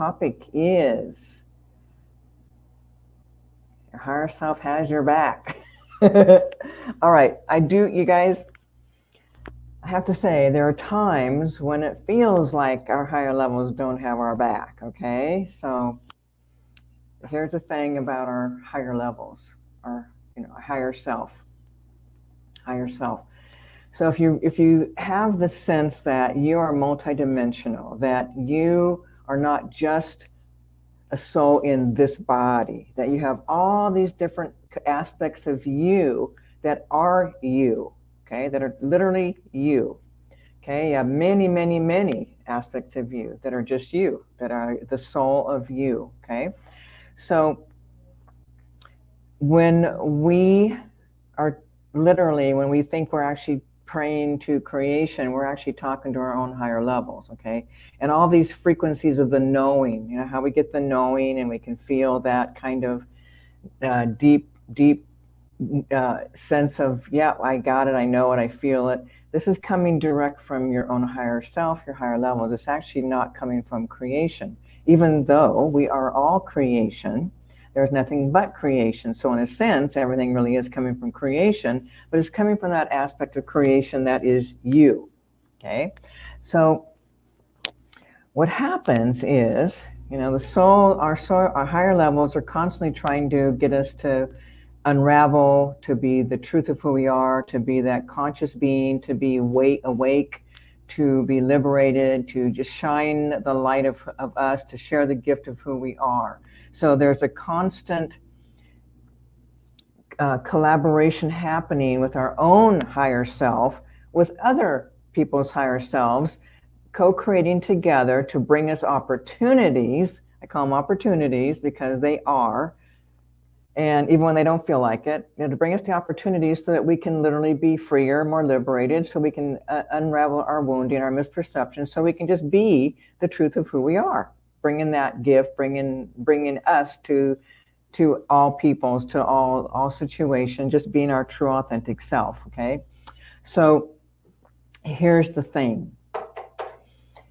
topic is your higher self has your back. All right, you guys, I have to say there are times when it feels like our higher levels don't have our back, okay? So here's the thing about our higher levels, our higher self. So if you have the sense that you are multidimensional, that you are not just a soul in this body, that you have all these different aspects of you that are you, okay, that are literally you, okay, you have many, many, many aspects of you that are just you, that are the soul of you, okay? So when we are literally, when we think we're actually praying to creation, we're actually talking to our own higher levels, okay? And all these frequencies of the knowing, how we get the knowing and we can feel that kind of deep sense of, yeah, I got it, I know it, I feel it. This is coming direct from your own higher self, your higher levels. It's actually not coming from creation. Even though we are all creation, there's nothing but creation. So in a sense, everything really is coming from creation, but it's coming from that aspect of creation that is you, okay? So what happens is, the soul, our higher levels are constantly trying to get us to unravel, to be the truth of who we are, to be that conscious being, to be awake, to be liberated, to just shine the light of us, to share the gift of who we are. So there's a constant collaboration happening with our own higher self, with other people's higher selves, co-creating together to bring us opportunities. I call them opportunities because they are. And even when they don't feel like it, to bring us the opportunities so that we can literally be freer, more liberated, so we can unravel our wounding, our misperceptions, so we can just be the truth of who we are, bringing that gift, bringing us to all peoples, to all situations, just being our true authentic self, okay? So here's the thing.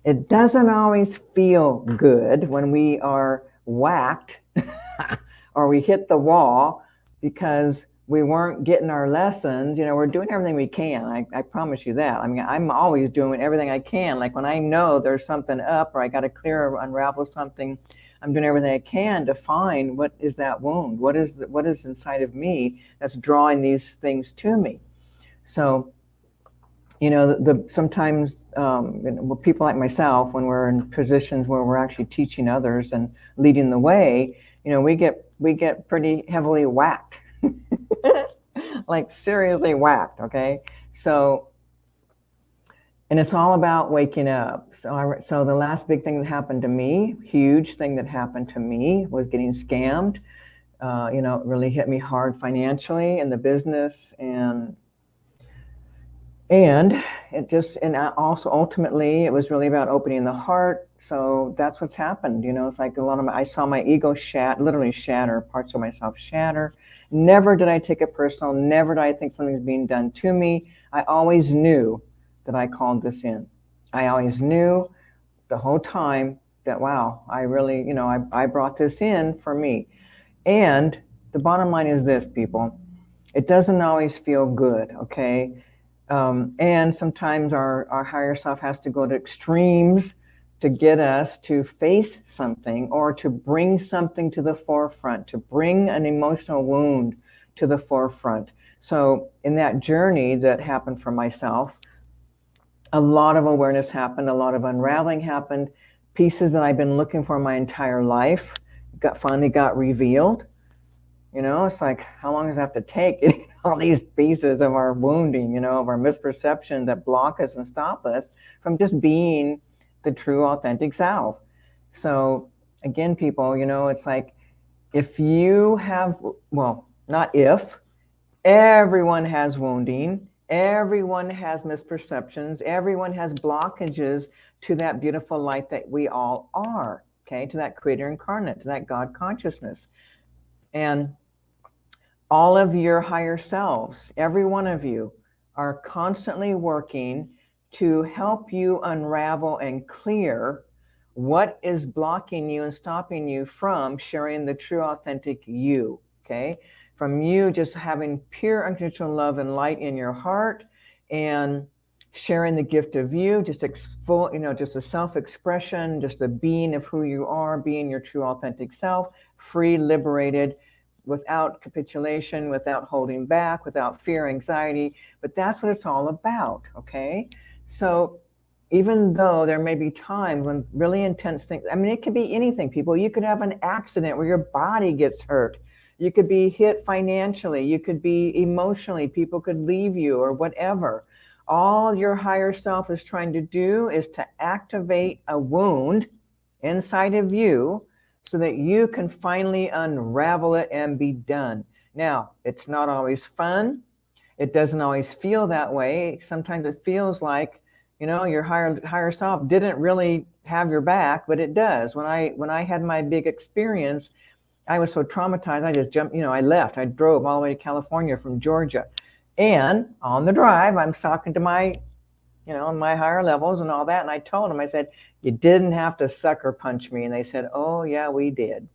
It doesn't always feel good when we are whacked or we hit the wall because we weren't getting our lessons. We're doing everything we can. I promise you that. I mean, I'm always doing everything I can. Like when I know there's something up or I got to clear or unravel something, I'm doing everything I can to find what is that wound, what is inside of me that's drawing these things to me. So, sometimes people like myself, when we're in positions where we're actually teaching others and leading the way, we get pretty heavily whacked, like seriously whacked. Okay, so. And it's all about waking up. So the last big thing that happened to me, huge thing that happened to me, was getting scammed. It really hit me hard financially in the business, and also ultimately it was really about opening the heart. So that's what's happened. It's like I saw my ego literally shatter, parts of myself shatter. Never did I take it personal. Never did I think something's being done to me. I always knew that I called this in. I always knew the whole time that, wow, I really, I brought this in for me. And the bottom line is this, people, it doesn't always feel good, okay? And sometimes our higher self has to go to extremes to get us to face something or to bring something to the forefront, to bring an emotional wound to the forefront. So in that journey that happened for myself, a lot of awareness happened, a lot of unraveling happened. Pieces that I've been looking for my entire life finally got revealed. It's like, how long does it have to take? All these pieces of our wounding, of our misperception that block us and stop us from just being the true authentic self. So again, people, it's like, if you have, well, not if, everyone has wounding. Everyone has misperceptions. Everyone has blockages to that beautiful light that we all are, okay? To that creator incarnate, to that God consciousness. And all of your higher selves, every one of you, are constantly working to help you unravel and clear What is blocking you and stopping you from sharing the true, authentic you? Okay. From you just having pure unconditional love and light in your heart and sharing the gift of you, just full, just a self-expression, just a being of who you are, being your true, authentic self, free, liberated, without capitulation, without holding back, without fear, anxiety. But that's what it's all about. Okay. So even though there may be times when really intense things, I mean, it could be anything, people. You could have an accident where your body gets hurt. You could be hit financially. You could be emotionally. People could leave you or whatever. All your higher self is trying to do is to activate a wound inside of you so that you can finally unravel it and be done. Now, it's not always fun. It doesn't always feel that way. Sometimes it feels like, your higher self didn't really have your back, but it does. When I had my big experience, I was so traumatized. I just jumped, I left. I drove all the way to California from Georgia. And on the drive, I'm talking to my, my higher levels and all that. And I told them, I said, you didn't have to sucker punch me. And they said, oh yeah, we did.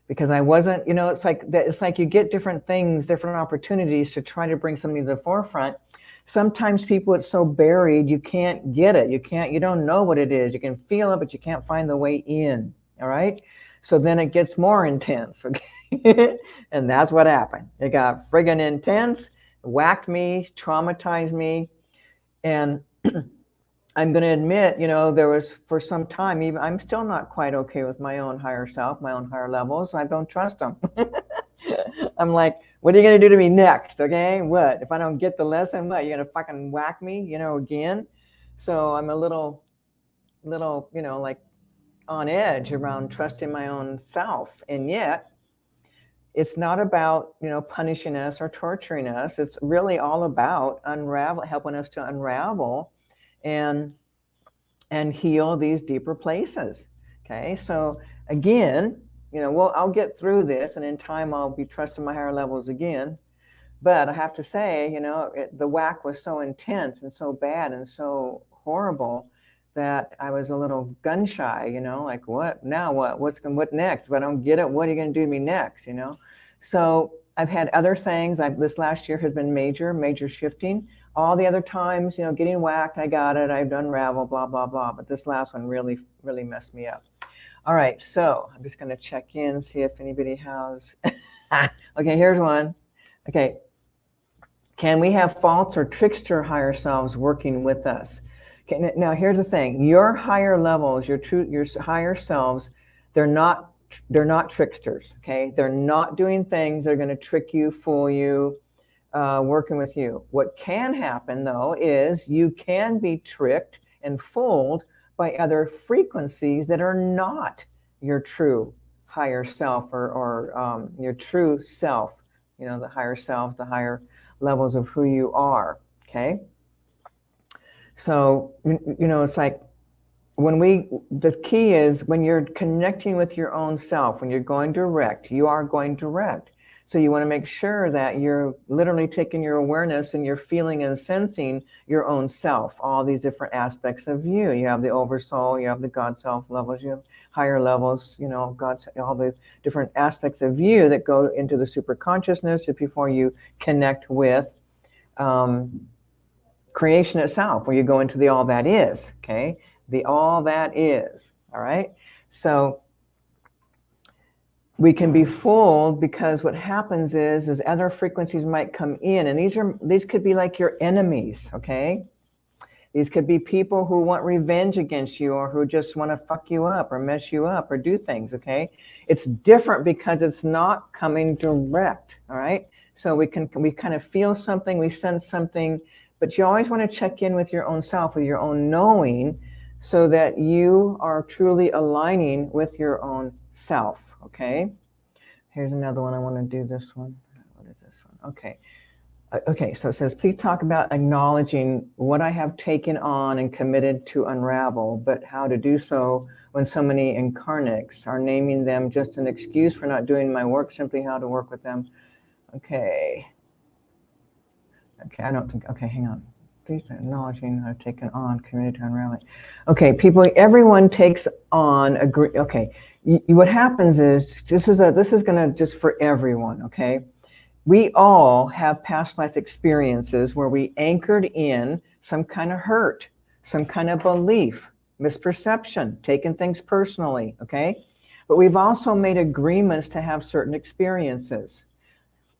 Because I wasn't, it's like you get different things, different opportunities to try to bring something to the forefront. Sometimes people, it's so buried, you can't get it. You don't know what it is. You can feel it, but you can't find the way in. All right. So then it gets more intense. Okay. And that's what happened. It got friggin' intense, whacked me, traumatized me. And I'm going to admit, there was for some time, even I'm still not quite okay with my own higher self, my own higher levels. I don't trust them. I'm like, what are you going to do to me next? Okay. What? If I don't get the lesson, what? You're going to fucking whack me, again? So I'm a little, like on edge around trusting my own self. And yet it's not about, punishing us or torturing us. It's really all about helping us to unravel and heal these deeper places. Okay. So again, I'll get through this and in time I'll be trusting my higher levels again. But I have to say, the whack was so intense and so bad and so horrible that I was a little gun shy, like what now, what next? If I don't get it, what are you going to do to me next? So I've had other things. This last year has been major shifting. All the other times, getting whacked, I got it, I've unraveled, blah, blah, blah. But this last one really, really messed me up. All right, so I'm just going to check in, see if anybody has. Okay, here's one. Okay, can we have false or trickster higher selves working with us? Okay, now here's the thing. Your higher levels, your higher selves, they're not tricksters, okay? They're not doing things that are going to trick you, fool you, working with you. What can happen, though, is you can be tricked and fooled by other frequencies that are not your true higher self or your true self, the higher self, the higher levels of who you are, okay? So, it's like the key is when you're connecting with your own self, when you're going direct, you are going direct. So you want to make sure that you're literally taking your awareness and you're feeling and sensing your own self, all these different aspects of you. You have the oversoul, you have the God self levels, you have higher levels, God's, all the different aspects of you that go into the super consciousness before you connect with creation itself, where you go into the all that is, okay? The all that is, all right? So we can be fooled because what happens is other frequencies might come in, and these could be like your enemies, okay? These could be people who want revenge against you or who just want to fuck you up or mess you up or do things, okay? It's different because it's not coming direct, all right? So we kind of feel something, we sense something, but you always want to check in with your own self, with your own knowing, so that you are truly aligning with your own self, okay? Here's another one. I want to do this one. What is this one? Okay. Okay, so it says, please talk about acknowledging what I have taken on and committed to unravel, but how to do so when so many incarnates are naming them just an excuse for not doing my work, simply how to work with them. Okay. Okay, I don't think, okay, hang on. please acknowledging I've taken on community unraveling. Okay, people, everyone takes on okay. What happens is this is going to just for everyone. Okay, we all have past life experiences where we anchored in some kind of hurt, some kind of belief, misperception, taking things personally. Okay, but we've also made agreements to have certain experiences.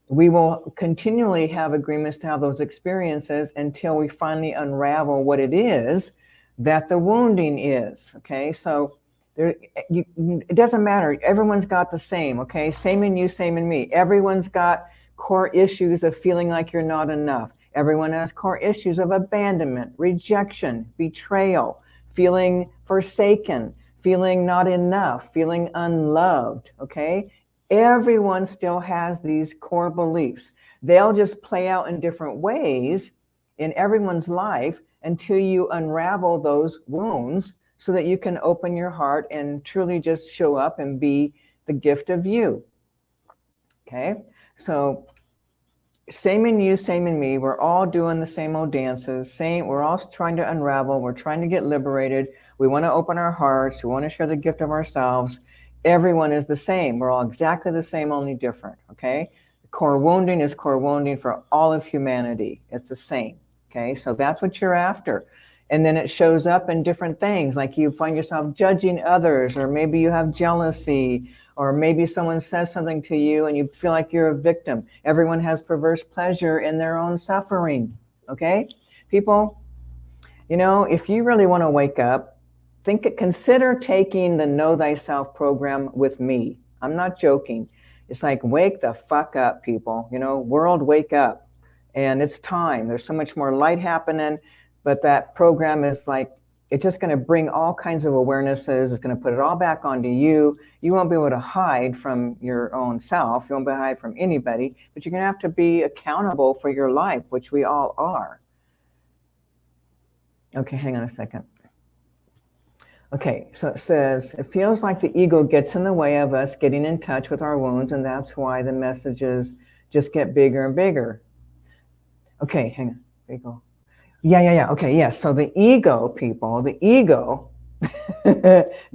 We will continually have agreements to have those experiences until we finally unravel what it is that the wounding is. Okay, so it doesn't matter. Everyone's got the same. Okay, same in you, same in me. Everyone's got core issues of feeling like you're not enough. Everyone has core issues of abandonment, rejection, betrayal, feeling forsaken, feeling not enough, feeling unloved. Okay, everyone still has these core beliefs. They'll just play out in different ways in everyone's life until you unravel those wounds so that you can open your heart and truly just show up and be the gift of you. Okay, so same in you, same in me. We're all doing the same old dances. We're all trying to unravel. We're trying to get liberated. We want to open our hearts. We want to share the gift of ourselves. Everyone is the same. We're all exactly the same, only different. Okay. Core wounding is core wounding for all of humanity. It's the same. Okay. So that's what you're after. And then it shows up in different things, like you find yourself judging others, or maybe you have jealousy, or maybe someone says something to you and you feel like you're a victim. Everyone has perverse pleasure in their own suffering. Okay? People, you know, if you really want to wake up, consider taking the Know Thyself program with me. I'm not joking. It's like, wake the fuck up, people. You know, world, wake up. And it's time. There's so much more light happening. But that program is like, it's just going to bring all kinds of awarenesses. It's going to put it all back onto you. You won't be able to hide from your own self. You won't be able to hide from anybody, but you're going to have to be accountable for your life, which we all are. Okay, hang on a second. Okay, so it says, it feels like the ego gets in the way of us getting in touch with our wounds, and that's why the messages just get bigger and bigger. Okay, hang on. There you go. Yeah. Okay, yes. So the ego, people, the ego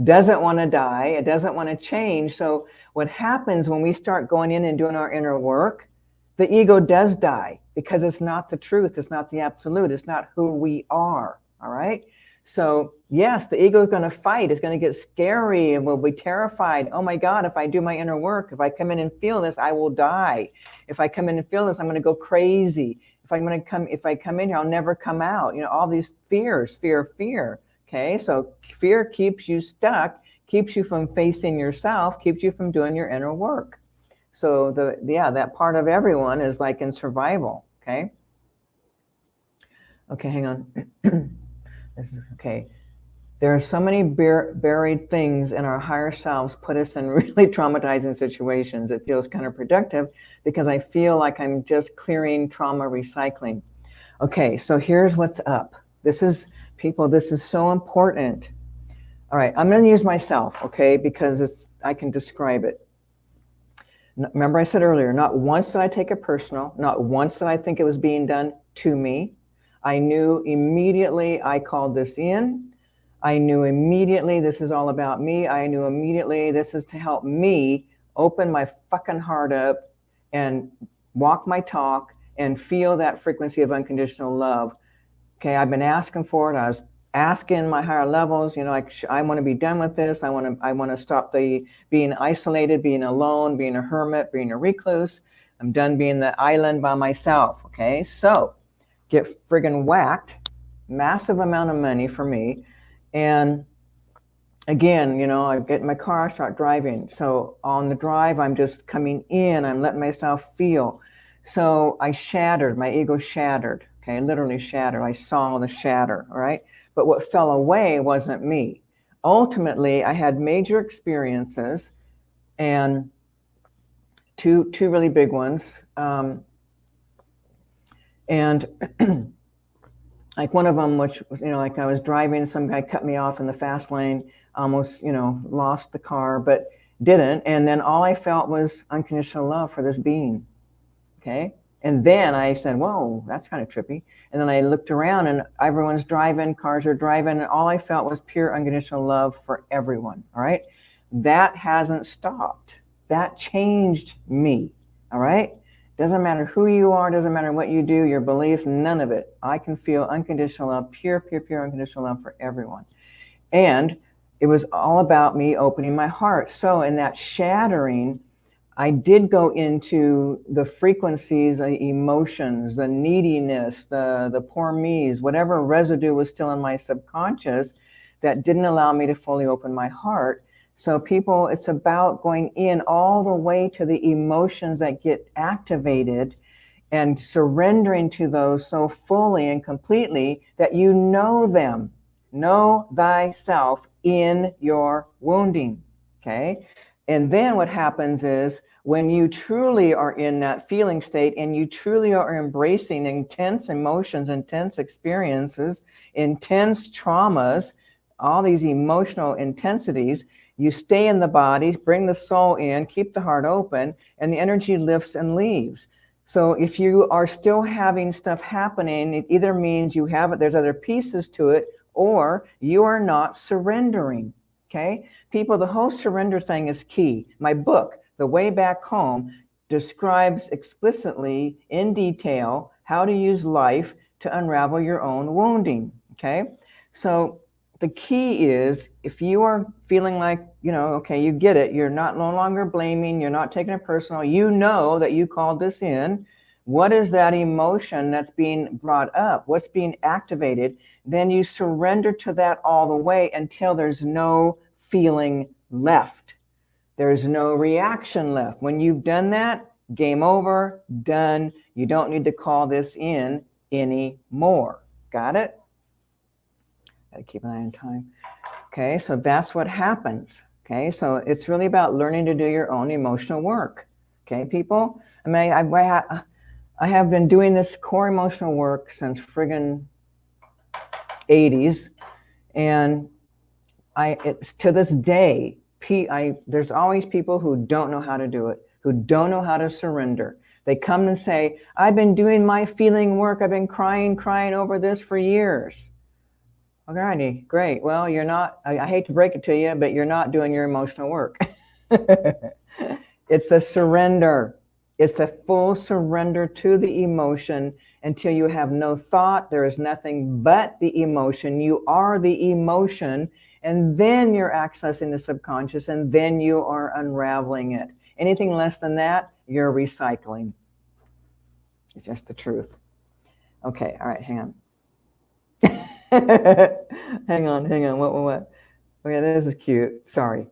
doesn't want to die. It doesn't want to change. So what happens when we start going in and doing our inner work, the ego does die because it's not the truth. It's not the absolute. It's not who we are. All right. So yes, the ego is going to fight. It's going to get scary and we'll be terrified. Oh my God, if I do my inner work, if I come in and feel this, I will die. If I come in and feel this, I'm going to go crazy. If I come in here, I'll never come out. You know, all these fears, fear. Okay, so fear keeps you stuck, keeps you from facing yourself, keeps you from doing your inner work. So that part of everyone is like in survival. Okay. Okay, hang on. Okay. There are so many buried things in our higher selves put us in really traumatizing situations. It feels counterproductive because I feel like I'm just clearing trauma recycling. Okay, so here's what's up. This is so important. All right, I'm going to use myself, okay, because I can describe it. Remember I said earlier, not once did I take it personal. Not once did I think it was being done to me. I knew immediately I called this in. I knew immediately this is all about me. I knew immediately this is to help me open my fucking heart up and walk my talk and feel that frequency of unconditional love. Okay, I've been asking for it. I was asking my higher levels, you know, like I want to be done with this. I want to stop being isolated, being alone, being a hermit, being a recluse. I'm done being the island by myself. Okay, so get friggin' whacked. Massive amount of money for me. And again, you know, I get in my car, start driving. So on the drive, I'm just coming in, I'm letting myself feel. So I shattered, my ego shattered, okay, literally shattered. I saw the shatter, all right? But what fell away wasn't me. Ultimately, I had major experiences and two really big ones. And like one of them, which was, you know, like I was driving, some guy cut me off in the fast lane, almost, you know, lost the car, but didn't. And then all I felt was unconditional love for this being. Okay. And then I said, whoa, that's kind of trippy. And then I looked around and everyone's driving, cars are driving, and all I felt was pure unconditional love for everyone. All right. That hasn't stopped. That changed me. All right. Doesn't matter who you are, doesn't matter what you do, your beliefs, none of it. I can feel unconditional love, pure, pure, pure unconditional love for everyone. And it was all about me opening my heart. So in that shattering, I did go into the frequencies, the emotions, the neediness, the poor me's, whatever residue was still in my subconscious that didn't allow me to fully open my heart. So people, it's about going in all the way to the emotions that get activated and surrendering to those so fully and completely that you know them. Know thyself in your wounding, okay? And then what happens is when you truly are in that feeling state and you truly are embracing intense emotions, intense experiences, intense traumas, all these emotional intensities, you stay in the body, bring the soul in, keep the heart open, and the energy lifts and leaves. So if you are still having stuff happening, it either means you have it, there's other pieces to it, or you are not surrendering, okay? People, the whole surrender thing is key. My book, The Way Back Home, describes explicitly in detail how to use life to unravel your own wounding, okay? So the key is if you are feeling like, okay, you get it, you're not no longer blaming, you're not taking it personal, you know that you called this in. What is that emotion that's being brought up? What's being activated? Then you surrender to that all the way until there's no feeling left. There's no reaction left. When you've done that, game over, done. You don't need to call this in anymore. Got it? Gotta keep an eye on time. Okay, so that's what happens. Okay, so it's really about learning to do your own emotional work. Okay, people? I mean, I have been doing this core emotional work since friggin' 80s, and it's to this day, there's always people who don't know how to do it, who don't know how to surrender. They come and say, I've been doing my feeling work, I've been crying over this for years. Alrighty, great. Well, you're not, I hate to break it to you, but you're not doing your emotional work. It's the surrender. It's the full surrender to the emotion until you have no thought. There is nothing but the emotion. You are the emotion, and then you're accessing the subconscious, and then you are unraveling it. Anything less than that, you're recycling. It's just the truth. Okay, all right, hang on. hang on. What? Okay, this is cute. Sorry.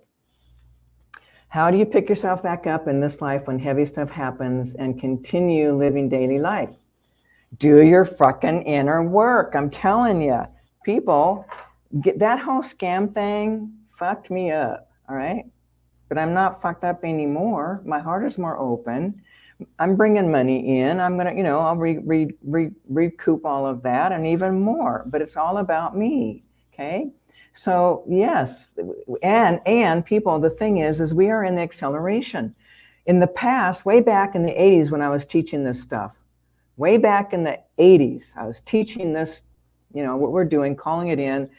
How do you pick yourself back up in this life when heavy stuff happens and continue living daily life? Do your fucking inner work. I'm telling you, people, get that whole scam thing fucked me up. All right. But I'm not fucked up anymore. My heart is more open. I'm bringing money in. I'm going to, I'll recoup all of that and even more, but it's all about me. Okay. So yes. And people, the thing is we are in the acceleration. In the past, way back in the 80s, when I was teaching this stuff, way back in the 80s, I was teaching this, what we're doing, calling it in,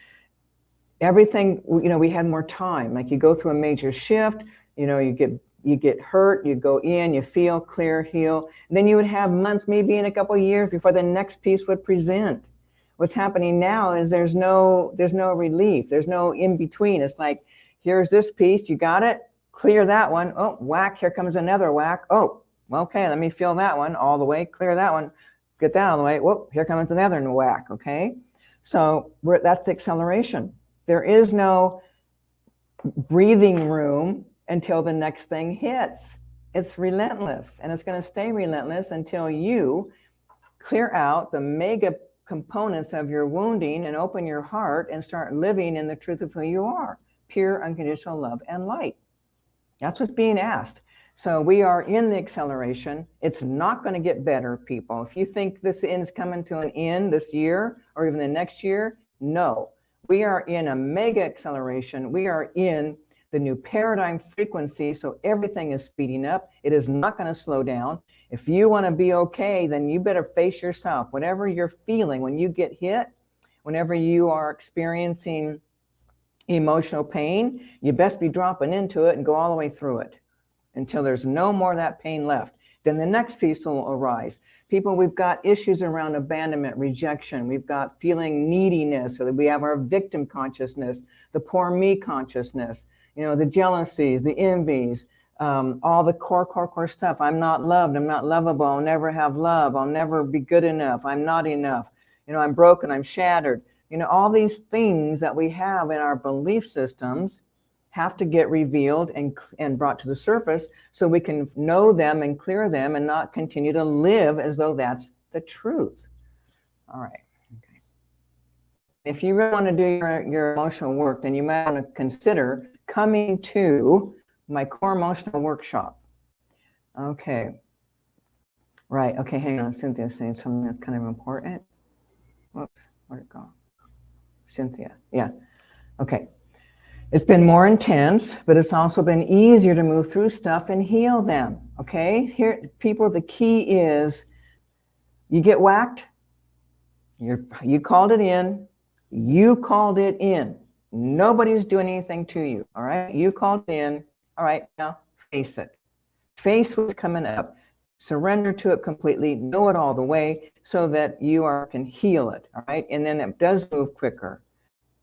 everything, we had more time. Like you go through a major shift, you get hurt, you go in, you feel, clear, heal. And then you would have months, maybe in a couple of years before the next piece would present. What's happening now is there's no relief. There's no in between. It's like, here's this piece, you got it, clear that one. Oh, whack, here comes another whack. Oh, okay, let me feel that one all the way, clear that one, get that out of the way. Whoop, here comes another whack, okay? So that's the acceleration. There is no breathing room until the next thing hits. It's relentless, and it's going to stay relentless until you clear out the mega components of your wounding and open your heart and start living in the truth of who you are, pure unconditional love and light. That's what's being asked. So we are in the acceleration. It's not going to get better, people. If you think this is coming to an end this year or even the next year, no. We are in a mega acceleration. We are in the new paradigm frequency. So everything is speeding up. It is not going to slow down. If you want to be okay, then you better face yourself. Whatever you're feeling when you get hit, whenever you are experiencing emotional pain, you best be dropping into it and go all the way through it until there's no more of that pain left. Then the next piece will arise. People, we've got issues around abandonment, rejection. We've got feeling neediness, so that we have our victim consciousness, the poor me consciousness, you know, the jealousies, the envies, all the core stuff. I'm not loved. I'm not lovable. I'll never have love. I'll never be good enough. I'm not enough. You know, I'm broken. I'm shattered. You know, all these things that we have in our belief systems have to get revealed and brought to the surface so we can know them and clear them and not continue to live as though that's the truth. All right. Okay. If you really want to do your emotional work, then you might want to consider coming to my core emotional workshop. Okay. Right. Okay. Hang on. Cynthia's saying something that's kind of important. Whoops. Where'd it go? Cynthia. Yeah. Okay. It's been more intense, but it's also been easier to move through stuff and heal them. Okay. Here, people, the key is you get whacked. You called it in. You called it in. Nobody's doing anything to you. All right. You called it in. All right. Now face it. Face what's coming up. Surrender to it completely. Know it all the way so that you can heal it. All right. And then it does move quicker.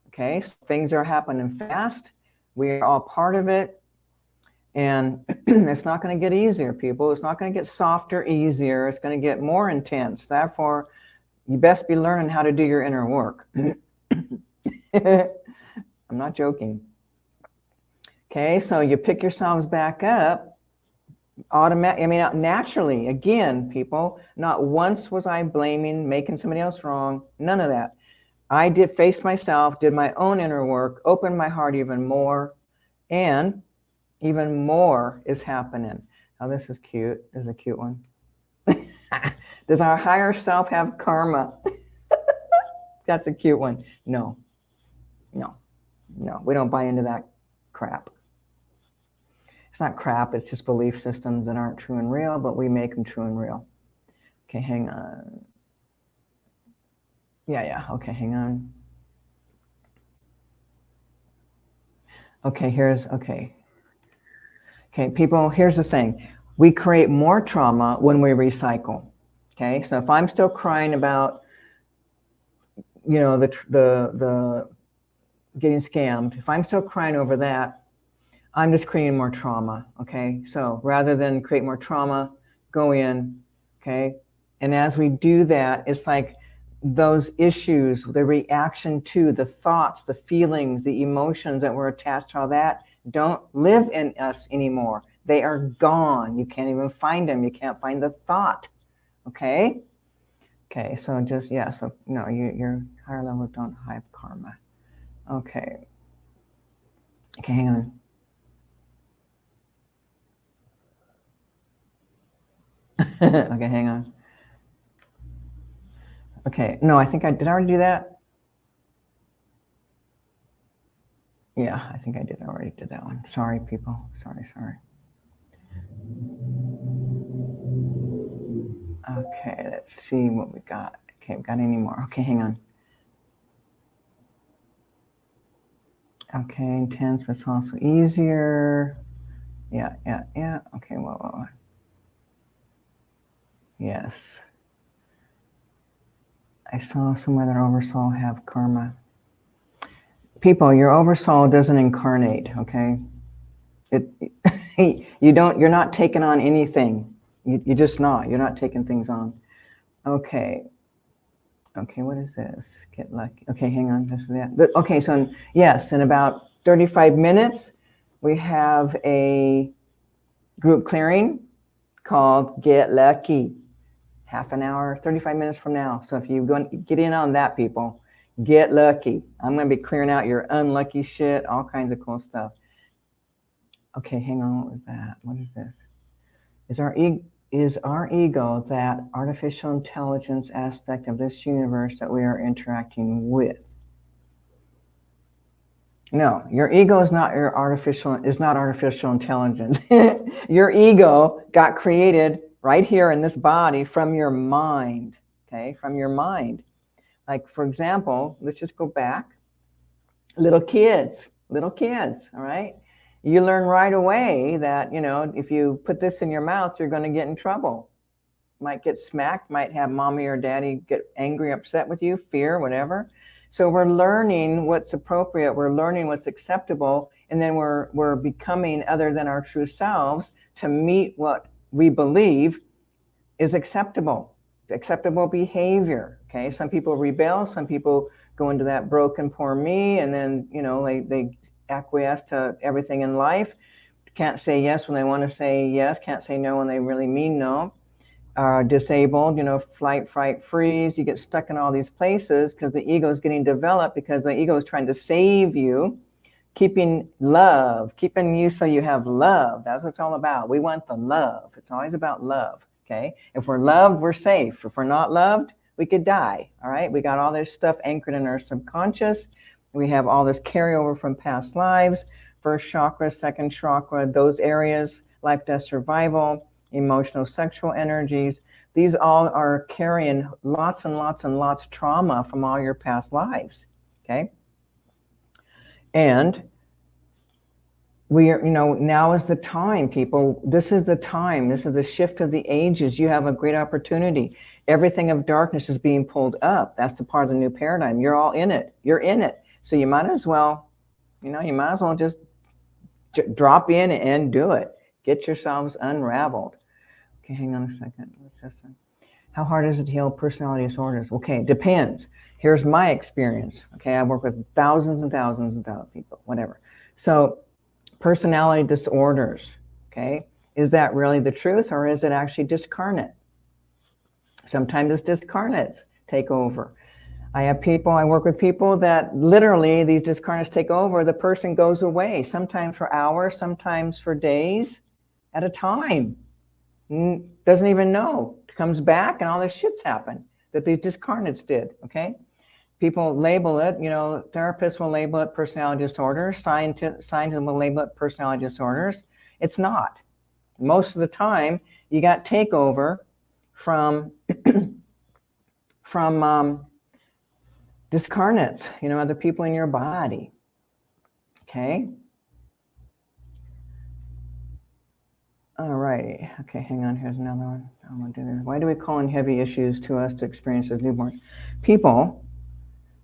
Okay. So things are happening fast. We are all part of it. And it's not going to get easier, people. It's not going to get softer, easier. It's going to get more intense. Therefore, you best be learning how to do your inner work. I'm not joking. Okay, so you pick yourselves back up. Naturally, again, people, not once was I blaming, making somebody else wrong. None of that. I did face myself, did my own inner work, opened my heart even more, and even more is happening. Oh, this is cute. This is a cute one. Does our higher self have karma? That's a cute one. No. We don't buy into that crap. It's not crap. It's just belief systems that aren't true and real, but we make them true and real. Okay, hang on. Yeah. Okay, hang on. Okay, Okay, people, here's the thing. We create more trauma when we recycle. Okay, so if I'm still crying about, you know, the getting scammed, if I'm still crying over that, I'm just creating more trauma. Okay, so rather than create more trauma, go in. Okay, and as we do that, it's like those issues, the reaction to the thoughts, the feelings, the emotions that were attached to all that don't live in us anymore. They are gone. You can't even find them. You can't find the thought. Okay. Okay. So just, yeah. So no, your higher levels don't have karma. Okay. Okay. Hang on. Okay. Hang on. Okay. No, I think did I already do that? Yeah, I think I did. I already did that one. Sorry, people. Sorry. Okay, let's see what we got. Okay, we got any more? Okay, hang on. Okay, intense, but it's also easier. Yeah. Okay, whoa. Yes. I saw somewhere that oversoul have karma. People, your oversoul doesn't incarnate, okay? You're not taking on anything. You're just not. You're not taking things on. Okay, what is this? Get lucky. Okay, hang on. This is it. Okay, so yes, in about 35 minutes, we have a group clearing called Get Lucky. Half an hour, 35 minutes from now. So if you get in on that, people, get lucky. I'm going to be clearing out your unlucky shit, all kinds of cool stuff. Okay, hang on. What was that? What is this? Is our ego that artificial intelligence aspect of this universe that we are interacting with? No, your ego is not artificial intelligence. Your ego got created right here in this body from your mind, okay? From your mind. Like, for example, let's just go back. Little kids, all right? You learn right away that, if you put this in your mouth, you're going to get in trouble. Might get smacked, might have mommy or daddy get angry, upset with you, fear, whatever. So we're learning what's appropriate, we're learning what's acceptable, and then we're becoming other than our true selves to meet what we believe is acceptable behavior. Okay, some people rebel, some people go into that broken poor me, and then they acquiesce to everything in life, can't say yes when they want to say yes, can't say no when they really mean no. Disabled, flight, fright, freeze. You get stuck in all these places because the ego is getting developed, because the ego is trying to save you, keeping you so you have love. That's what it's all about. We want the love. It's always about love. Okay. If we're loved, we're safe. If we're not loved, we could die. All right. We got all this stuff anchored in our subconscious. We have all this carryover from past lives, first chakra, second chakra, those areas, life, death, survival, emotional, sexual energies. These all are carrying lots and lots and lots of trauma from all your past lives. Okay. And we are, now is the time, people. This is the time. This is the shift of the ages. You have a great opportunity. Everything of darkness is being pulled up. That's the part of the new paradigm. You're all in it. You're in it. So you might as well, just drop in and do it. Get yourselves unraveled. Okay, hang on a second. What's this one? How hard is it to heal personality disorders? Okay, depends. Here's my experience. Okay, I work with thousands and thousands of people, whatever. So personality disorders, okay, is that really the truth, or is it actually discarnate? Sometimes it's discarnates take over. I work with people that literally these discarnates take over. The person goes away, sometimes for hours, sometimes for days at a time. Doesn't even know, comes back, and all this shit's happened that these discarnates did. Okay, people label it, therapists will label it personality disorders, scientists will label it personality disorders. It's not. Most of the time you got takeover from discarnates, other people in your body. Okay. All righty. Okay, hang on. Here's another one. I'm gonna do this. Why do we call in heavy issues to us to experience as newborns? People,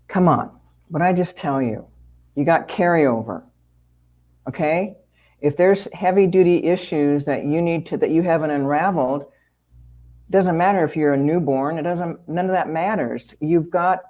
come on. What I just tell you, you got carryover. Okay? If there's heavy duty issues that you haven't unraveled, doesn't matter if you're a newborn, none of that matters. You've got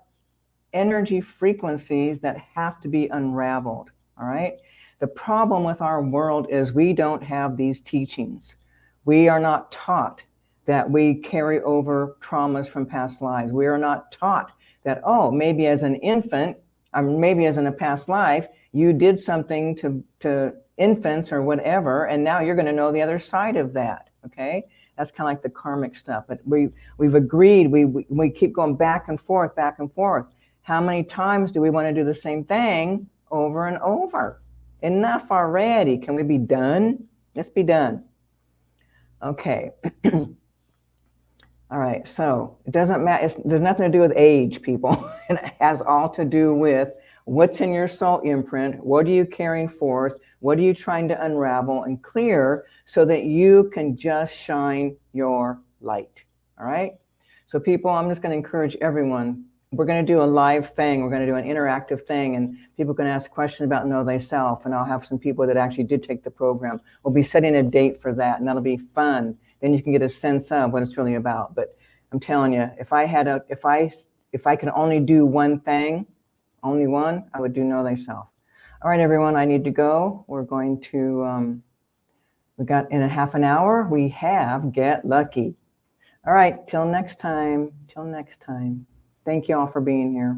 energy frequencies that have to be unraveled. All right? The problem with our world is we don't have these teachings. We are not taught that we carry over traumas from past lives. We are not taught that, maybe as an infant, or maybe as in a past life, you did something to infants or whatever, and now you're going to know the other side of that. Okay, that's kind of like the karmic stuff. But we've agreed. We keep going back and forth, back and forth. How many times do we want to do the same thing over and over? Enough already. Can we be done? Let's be done. Okay. All right. So it doesn't matter. There's nothing to do with age, people. It has all to do with what's in your soul imprint. What are you carrying forth? What are you trying to unravel and clear so that you can just shine your light? All right. So people, I'm just going to encourage everyone. We're going to do a live thing. We're going to do an interactive thing, and people can ask questions about Know Thyself, and I'll have some people that actually did take the program. We'll be setting a date for that, and that'll be fun. Then you can get a sense of what it's really about. But I'm telling you, if I could only do one thing, only one, I would do Know Thyself. All right, everyone, I need to go. We're going to, we got in a half an hour, we have Get Lucky. All right, till next time. Thank you all for being here.